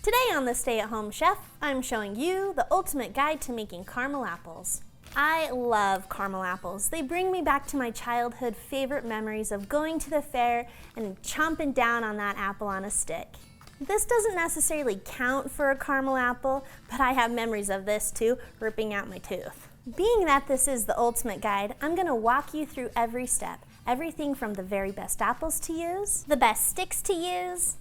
Today on the Stay at Home Chef, I'm showing you the ultimate guide to making caramel apples. I love caramel apples. They bring me back to my childhood favorite memories of going to the fair and chomping down on that apple on a stick. This doesn't necessarily count for a caramel apple, but I have memories of this too, ripping out my tooth. Being that this is the ultimate guide, I'm going to walk you through every step. Everything from the very best apples to use, the best sticks to use,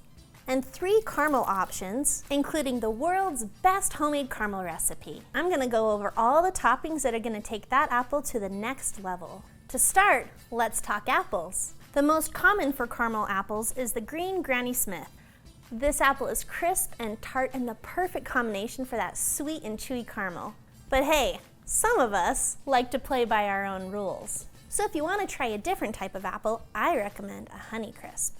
and 3 caramel options, including the world's best homemade caramel recipe. I'm going to go over all the toppings that are going to take that apple to the next level. To start, let's talk apples. The most common for caramel apples is the green Granny Smith. This apple is crisp and tart and the perfect combination for that sweet and chewy caramel. But hey, some of us like to play by our own rules. So if you want to try a different type of apple, I recommend a Honeycrisp.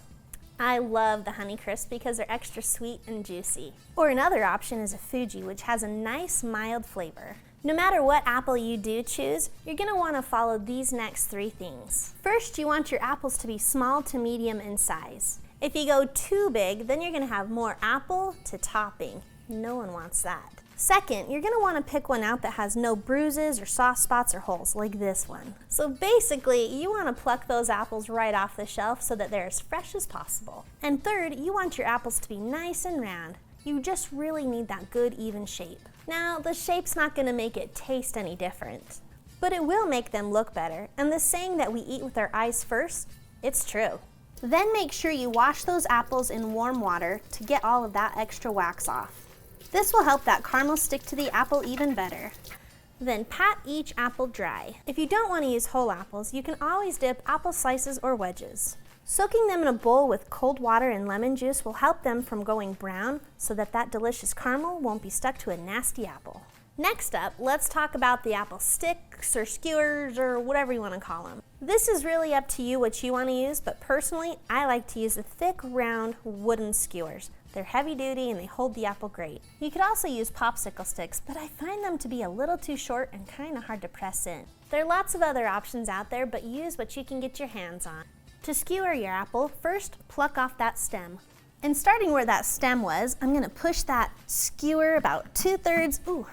I love the Honeycrisp because they're extra sweet and juicy. Or another option is a Fuji, which has a nice mild flavor. No matter what apple you do choose, you're going to want to follow these next 3 things. First, you want your apples to be small to medium in size. If you go too big, then you're going to have more apple to topping. No one wants that. Second, you're going to want to pick one out that has no bruises or soft spots or holes, like this one. So basically, you want to pluck those apples right off the shelf so that they're as fresh as possible. And third, you want your apples to be nice and round. You just really need that good, even shape. Now, the shape's not going to make it taste any different, but it will make them look better. And the saying that we eat with our eyes first, it's true. Then make sure you wash those apples in warm water to get all of that extra wax off. This will help that caramel stick to the apple even better. Then pat each apple dry. If you don't want to use whole apples, you can always dip apple slices or wedges. Soaking them in a bowl with cold water and lemon juice will help them from going brown so that that delicious caramel won't be stuck to a nasty apple. Next up, let's talk about the apple sticks or skewers or whatever you want to call them. This is really up to you what you want to use, but personally, I like to use the thick, round, wooden skewers. They're heavy duty and they hold the apple great. You could also use popsicle sticks, but I find them to be a little too short and kind of hard to press in. There are lots of other options out there, but use what you can get your hands on. To skewer your apple, first pluck off that stem. And starting where that stem was, I'm going to push that skewer about 2/3,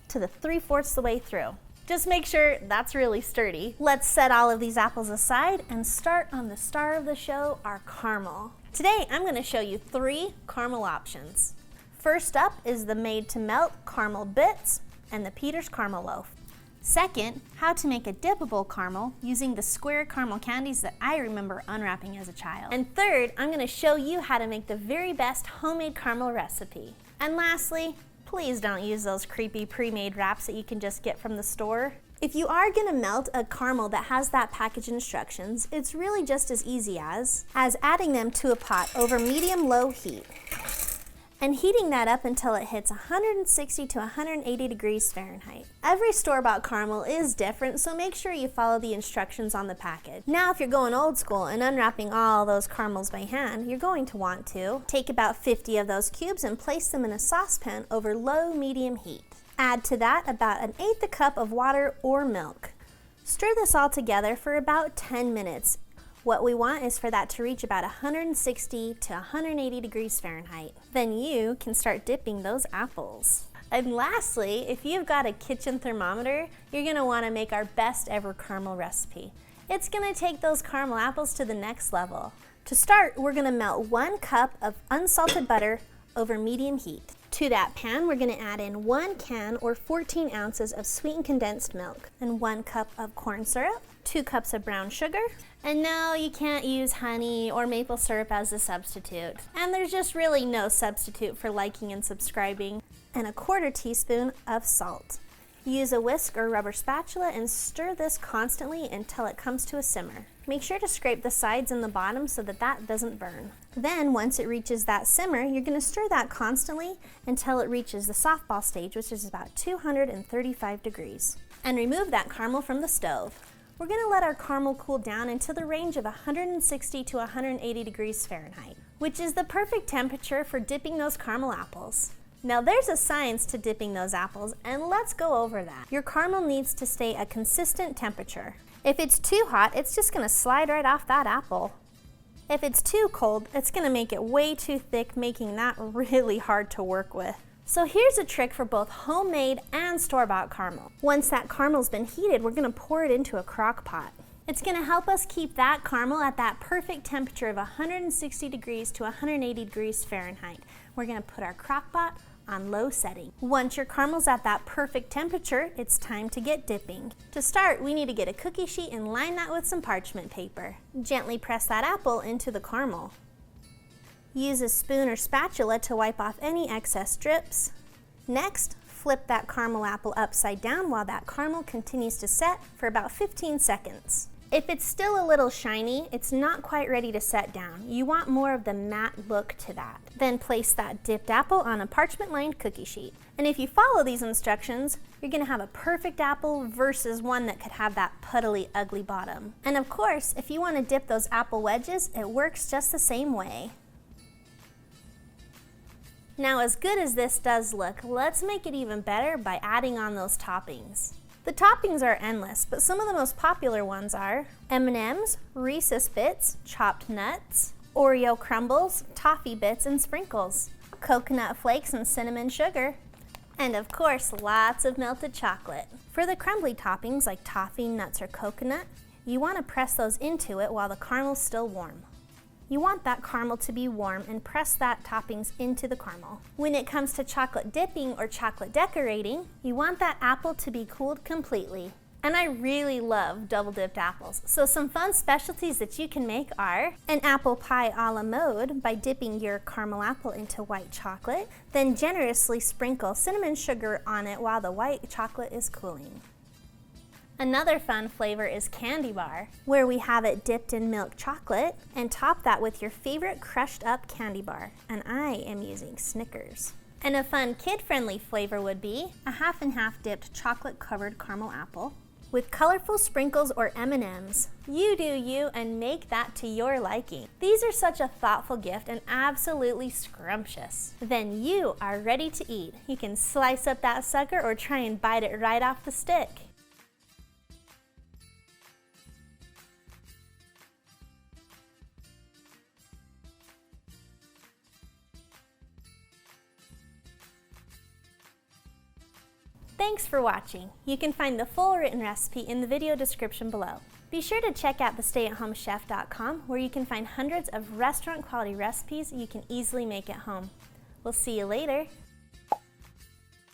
to the 3/4 the way through. Just make sure that's really sturdy. Let's set all of these apples aside and start on the star of the show, our caramel. Today, I'm going to show you 3 caramel options. First up is the made to melt caramel bits and the Peter's caramel loaf. Second, how to make a dippable caramel using the square caramel candies that I remember unwrapping as a child. And third, I'm going to show you how to make the very best homemade caramel recipe. And lastly, please don't use those creepy pre-made wraps that you can just get from the store. If you are going to melt a caramel that has that package instructions, it's really just as easy as adding them to a pot over medium-low heat and heating that up until it hits 160 to 180 degrees Fahrenheit. Every store-bought caramel is different, so make sure you follow the instructions on the package. Now, if you're going old school and unwrapping all those caramels by hand, you're going to want to take about 50 of those cubes and place them in a saucepan over low-medium heat. Add to that about 1/8 cup of water or milk. Stir this all together for about 10 minutes. What we want is for that to reach about 160 to 180 degrees Fahrenheit. Then you can start dipping those apples. And lastly, if you've got a kitchen thermometer, you're going to want to make our best ever caramel recipe. It's going to take those caramel apples to the next level. To start, we're going to melt 1 cup of unsalted butter over medium heat. To that pan, we're going to add in 1 can or 14 ounces of sweetened condensed milk and 1 cup of corn syrup, 2 cups of brown sugar, and no, you can't use honey or maple syrup as a substitute. And there's just really no substitute for liking and subscribing, and 1/4 teaspoon of salt. Use a whisk or rubber spatula and stir this constantly until it comes to a simmer. Make sure to scrape the sides and the bottom so that that doesn't burn. Then once it reaches that simmer, you're going to stir that constantly until it reaches the softball stage, which is about 235 degrees. And remove that caramel from the stove. We're going to let our caramel cool down into the range of 160 to 180 degrees Fahrenheit, which is the perfect temperature for dipping those caramel apples. Now there's a science to dipping those apples, and let's go over that. Your caramel needs to stay a consistent temperature. If it's too hot, it's just going to slide right off that apple. If it's too cold, it's going to make it way too thick, making that really hard to work with. So here's a trick for both homemade and store-bought caramel. Once that caramel's been heated, we're going to pour it into a crock pot. It's going to help us keep that caramel at that perfect temperature of 160 degrees to 180 degrees Fahrenheit. We're going to put our crock pot on low setting. Once your caramel's at that perfect temperature, it's time to get dipping. To start, we need to get a cookie sheet and line that with some parchment paper. Gently press that apple into the caramel. Use a spoon or spatula to wipe off any excess drips. Next, flip that caramel apple upside down while that caramel continues to set for about 15 seconds. If it's still a little shiny, it's not quite ready to set down. You want more of the matte look to that. Then place that dipped apple on a parchment-lined cookie sheet. And if you follow these instructions, you're gonna have a perfect apple versus one that could have that puddly, ugly bottom. And of course, if you wanna dip those apple wedges, it works just the same way. Now, as good as this does look, let's make it even better by adding on those toppings. The toppings are endless, but some of the most popular ones are M&Ms, Reese's Bits, chopped nuts, Oreo crumbles, toffee bits and sprinkles, coconut flakes and cinnamon sugar, and of course, lots of melted chocolate. For the crumbly toppings like toffee, nuts, or coconut, you want to press those into it while the caramel's still warm. You want that caramel to be warm and press that toppings into the caramel. When it comes to chocolate dipping or chocolate decorating, you want that apple to be cooled completely. And I really love double dipped apples, so some fun specialties that you can make are an apple pie a la mode by dipping your caramel apple into white chocolate, then generously sprinkle cinnamon sugar on it while the white chocolate is cooling. Another fun flavor is candy bar, where we have it dipped in milk chocolate and top that with your favorite crushed up candy bar, and I am using Snickers. And a fun kid-friendly flavor would be a half and half dipped chocolate covered caramel apple with colorful sprinkles or M&Ms. You do you and make that to your liking. These are such a thoughtful gift and absolutely scrumptious. Then you are ready to eat. You can slice up that sucker or try and bite it right off the stick. Thanks for watching. You can find the full written recipe in the video description below. Be sure to check out thestayatHomeChef.com where you can find hundreds of restaurant quality recipes you can easily make at home. We'll see you later.